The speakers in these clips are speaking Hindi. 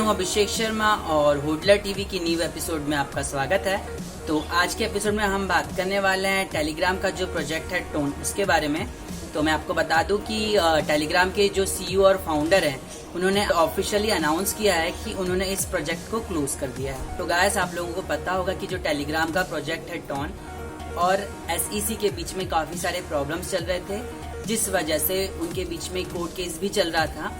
हूं अभिषेक शर्मा और होटलर टीवी की न्यू एपिसोड में आपका स्वागत है। तो आज के एपिसोड में हम बात करने वाले हैं टेलीग्राम का जो प्रोजेक्ट है टोन, उसके बारे में। तो मैं आपको बता दूं कि टेलीग्राम के जो सीईओ और फाउंडर हैं, उन्होंने ऑफिशियली अनाउंस किया है कि उन्होंने इस प्रोजेक्ट को क्लोज कर दिया है। तो गाइस, आप लोगों को पता होगा कि जो टेलीग्राम का प्रोजेक्ट है टोन और एसईसी के बीच में काफी सारे प्रॉब्लम्स चल रहे थे, जिस वजह से उनके बीच में कोर्ट केस भी चल रहा था।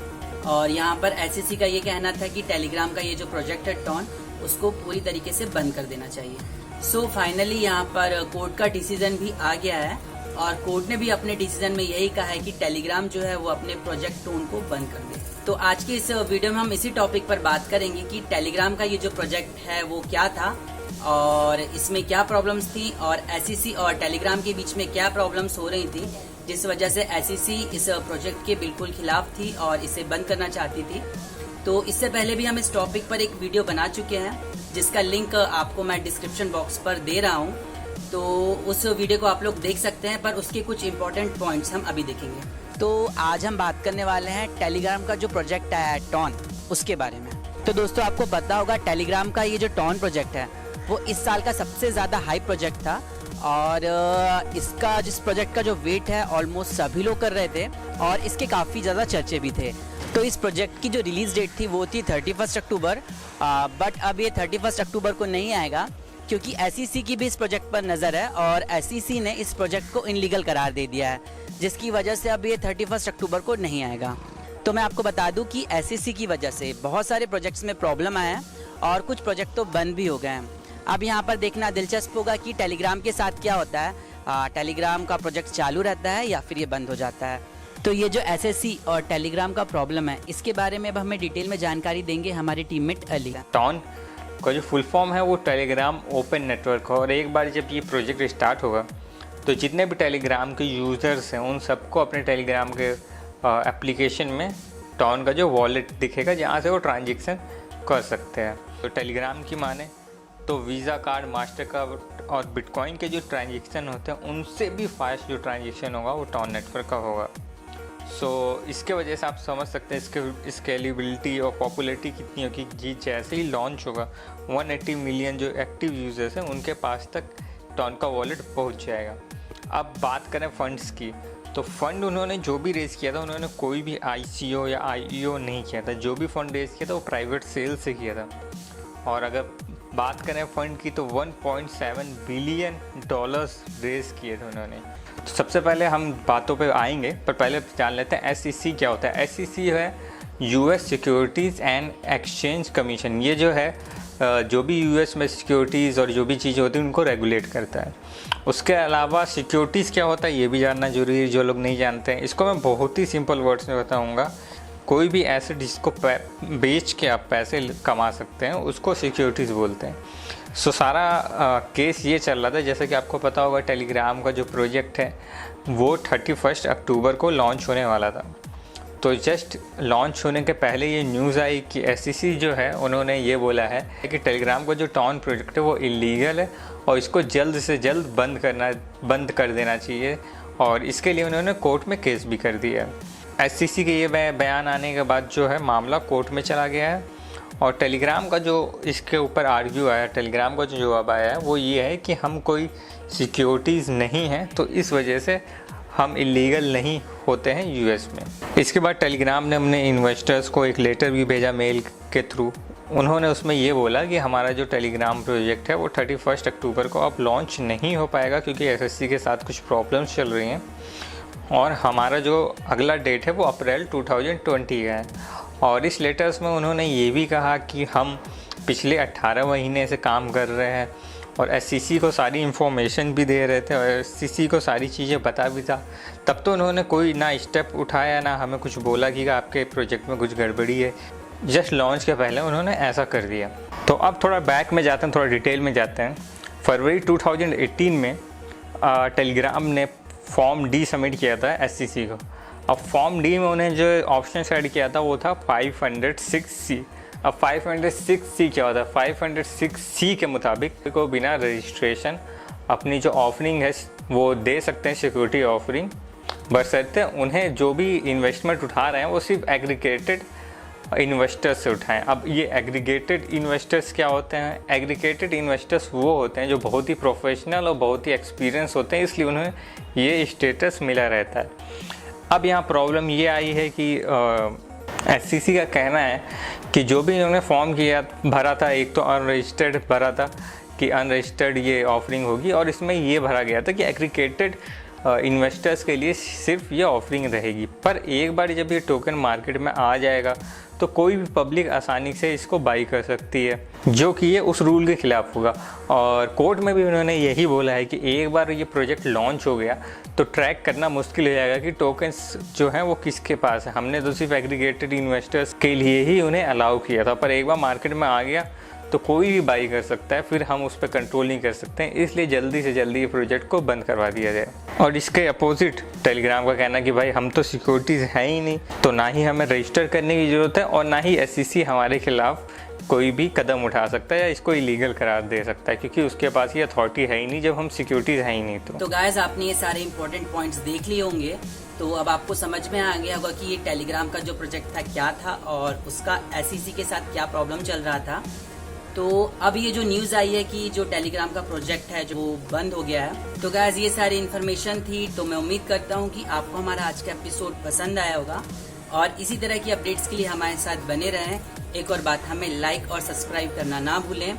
और यहाँ पर एसईसी का ये कहना था कि टेलीग्राम का ये जो प्रोजेक्ट है टोन, उसको पूरी तरीके से बंद कर देना चाहिए। सो फाइनली यहाँ पर कोर्ट का डिसीजन भी आ गया है और कोर्ट ने भी अपने डिसीजन में यही कहा है कि टेलीग्राम जो है वो अपने प्रोजेक्ट टोन को बंद कर दे। तो आज के इस वीडियो में हम इसी टॉपिक पर बात करेंगे कि टेलीग्राम का ये जो प्रोजेक्ट है वो क्या था और इसमें क्या प्रॉब्लम्स थी और एसईसी और टेलीग्राम के बीच में क्या प्रॉब्लम्स हो रही थी, जिस वजह से एसईसी इस प्रोजेक्ट के बिल्कुल खिलाफ थी और इसे बंद करना चाहती थी। तो इससे पहले भी हम इस टॉपिक पर एक वीडियो बना चुके हैं, जिसका लिंक आपको मैं डिस्क्रिप्शन बॉक्स पर दे रहा हूं। तो उस वीडियो को आप लोग देख सकते हैं, पर उसके कुछ इंपॉर्टेंट पॉइंट्स हम अभी देखेंगे। तो आज हम बात करने वाले हैं टेलीग्राम का जो प्रोजेक्ट है टोन, उसके बारे में। तो दोस्तों, आपको पता होगा टेलीग्राम का ये जो टोन प्रोजेक्ट है वो इस साल का सबसे ज़्यादा हाई प्रोजेक्ट था और इसका जिस प्रोजेक्ट का जो वेट है ऑलमोस्ट सभी लोग कर रहे थे और इसके काफ़ी ज़्यादा चर्चे भी थे। तो इस प्रोजेक्ट की जो रिलीज़ डेट थी वो थी 31 अक्टूबर, बट अब ये 31 अक्टूबर को नहीं आएगा क्योंकि एसईसी की भी इस प्रोजेक्ट पर नज़र है और एसईसी ने इस प्रोजेक्ट को इनलीगल करार दे दिया है, जिसकी वजह से अब ये 31 अक्टूबर को नहीं आएगा। तो मैं आपको बता दूं कि एसईसी की वजह से बहुत सारे प्रोजेक्ट्स में प्रॉब्लम आया है और कुछ प्रोजेक्ट तो बंद भी हो गए हैं। अब यहाँ पर देखना दिलचस्प होगा कि टेलीग्राम के साथ क्या होता है, टेलीग्राम का प्रोजेक्ट चालू रहता है या फिर ये बंद हो जाता है। तो ये जो एसएससी और टेलीग्राम का प्रॉब्लम है, इसके बारे में अब हमें डिटेल में जानकारी देंगे हमारे टीममेट अली। टोन का जो फुल फॉर्म है वो टेलीग्राम ओपन नेटवर्क है और एक बार जब ये प्रोजेक्ट स्टार्ट होगा तो जितने भी टेलीग्राम के यूज़र्स हैं उन सबको अपने टेलीग्राम के एप्लीकेशन में टोन का जो वॉलेट दिखेगा, जहाँ से वो ट्रांजेक्शन कर सकते हैं। तो टेलीग्राम की माने तो वीज़ा कार्ड, मास्टर कार्ड और बिटकॉइन के जो ट्रांजेक्शन होते हैं उनसे भी फास्ट जो ट्रांजेक्शन होगा वो टोन नेटवर्क का होगा। सो इसके वजह से आप समझ सकते हैं इसके स्केलेबिलिटी और पॉपुलैरिटी कितनी होगी कि जैसे ही लॉन्च होगा 180 मिलियन जो एक्टिव यूज़र्स हैं उनके पास तक टोन का वॉलेट पहुंच जाएगा। अब बात करें फंड्स की, तो फंड उन्होंने जो भी रेज़ किया था, उन्होंने कोई भी ICO या IEO नहीं किया था। जो भी फंड रेज़ किया था वो प्राइवेट सेल से किया था। और अगर बात करें फंड की तो 1.7 बिलियन डॉलर्स रेज़ किए थे उन्होंने। तो सबसे पहले हम बातों पे आएंगे, पर पहले जान लेते हैं SEC क्या होता है। SEC है US securities and exchange commission. ये जो है जो भी US में सिक्योरिटीज़ और जो भी चीज़ें होती हैं उनको रेगुलेट करता है। उसके अलावा सिक्योरिटीज़ क्या होता है ये भी जानना जरूरी है, जो लोग नहीं जानते हैं। इसको मैं बहुत ही सिंपल वर्ड्स में बताऊँगा। कोई भी एसेट जिसको बेच के आप पैसे कमा सकते हैं उसको सिक्योरिटीज़ बोलते हैं। सो सारा केस ये चल रहा था, जैसे कि आपको पता होगा टेलीग्राम का जो प्रोजेक्ट है वो 31 अक्टूबर को लॉन्च होने वाला था। तो जस्ट लॉन्च होने के पहले ये न्यूज़ आई कि एसईसी जो है उन्होंने ये बोला है कि टेलीग्राम का जो टोन प्रोजेक्ट है वो इलीगल है और इसको जल्द से जल्द बंद कर देना चाहिए और इसके लिए उन्होंने कोर्ट में केस भी कर दिया है। एसईसी के ये बयान आने के बाद जो है मामला कोर्ट में चला गया है और टेलीग्राम का जो इसके ऊपर आर्ग्यू आया, टेलीग्राम का जो जवाब आया है वो ये है कि हम कोई सिक्योरिटीज़ नहीं हैं, तो इस वजह से हम इलीगल नहीं होते हैं US में। इसके बाद टेलीग्राम ने अपने इन्वेस्टर्स को एक लेटर भी भेजा मेल के थ्रू। उन्होंने उसमें ये बोला कि हमारा जो टेलीग्राम प्रोजेक्ट है वो 31 अक्टूबर को अब लॉन्च नहीं हो पाएगा क्योंकि SEC के साथ कुछ प्रॉब्लम्स चल रही हैं और हमारा जो अगला डेट है वो अप्रैल 2020 है। और इस लेटर्स में उन्होंने ये भी कहा कि हम पिछले 18 महीने से काम कर रहे हैं और SEC को सारी इन्फॉर्मेशन भी दे रहे थे और SEC को सारी चीज़ें बता भी था। तब तो उन्होंने कोई ना स्टेप उठाया ना हमें कुछ बोला कि आपके प्रोजेक्ट में कुछ गड़बड़ी है। जस्ट लॉन्च के पहले उन्होंने ऐसा कर दिया। तो अब थोड़ा बैक में जाते हैं, थोड़ा डिटेल में जाते हैं। फरवरी 2018 में टेलीग्राम ने फॉर्म D सबमिट किया था SEC को। अब फॉर्म D में उन्हें जो ऑप्शन ऐड किया था वो था 506C। अब 506C क्या होता है? 506C के मुताबिक को बिना रजिस्ट्रेशन अपनी जो ऑफरिंग है वो दे सकते हैं, सिक्योरिटी ऑफरिंग, बशर्ते उन्हें जो भी इन्वेस्टमेंट उठा रहे हैं वो सिर्फ एग्रीगेटेड इन्वेस्टर्स से उठाएं। अब ये एग्रीगेटेड इन्वेस्टर्स क्या होते हैं? एग्रीगेटेड इन्वेस्टर्स वो होते हैं जो बहुत ही प्रोफेशनल और बहुत ही एक्सपीरियंस होते हैं, इसलिए उन्हें ये स्टेटस मिला रहता है। अब यहाँ प्रॉब्लम ये आई है कि SEC का कहना है कि जो भी इन्होंने फॉर्म भरा था, एक तो अनरजिस्टर्ड भरा था कि अनरजिस्टर्ड ये ऑफरिंग होगी, और इसमें ये भरा गया था कि एग्रीगेटेड इन्वेस्टर्स के लिए सिर्फ ये ऑफरिंग रहेगी। पर एक बार जब ये टोकन मार्केट में आ जाएगा तो कोई भी पब्लिक आसानी से इसको बाई कर सकती है, जो कि ये उस रूल के खिलाफ होगा। और कोर्ट में भी उन्होंने यही बोला है कि एक बार ये प्रोजेक्ट लॉन्च हो गया तो ट्रैक करना मुश्किल हो जाएगा कि टोकन्स जो हैं वो किसके पास है। हमने तो सिर्फ एग्रीगेटेड इन्वेस्टर्स के लिए ही उन्हें अलाउ किया था, पर एक बार मार्केट में आ गया तो कोई भी बाई कर सकता है, फिर हम उस पर कंट्रोल नहीं कर सकते हैं। इसलिए जल्दी से जल्दी ये प्रोजेक्ट को बंद करवा दिया जाए। और इसके अपोजिट टेलीग्राम का कहना कि भाई हम तो सिक्योरिटीज़ हैं ही नहीं, तो ना ही हमें रजिस्टर करने की ज़रूरत है और ना ही SEC हमारे खिलाफ कोई भी कदम उठा सकता है या इसको इलीगल करार दे सकता है, क्योंकि उसके पास ये अथॉरिटी है ही नहीं जब हम सिक्योरिटीज़ हैं ही नहीं। तो गाइस, आपने ये सारे इंपॉर्टेंट पॉइंट्स देख लिए होंगे, तो अब आपको समझ में आ गया होगा कि ये टेलीग्राम का जो प्रोजेक्ट था क्या था और उसका SEC के साथ क्या प्रॉब्लम चल रहा था। तो अब ये जो न्यूज आई है कि जो टेलीग्राम का प्रोजेक्ट है जो वो बंद हो गया है। तो गाइस, ये सारी इन्फॉर्मेशन थी, तो मैं उम्मीद करता हूँ कि आपको हमारा आज का एपिसोड पसंद आया होगा और इसी तरह की अपडेट्स के लिए हमारे साथ बने रहें। एक और बात, हमें लाइक और सब्सक्राइब करना ना भूलें।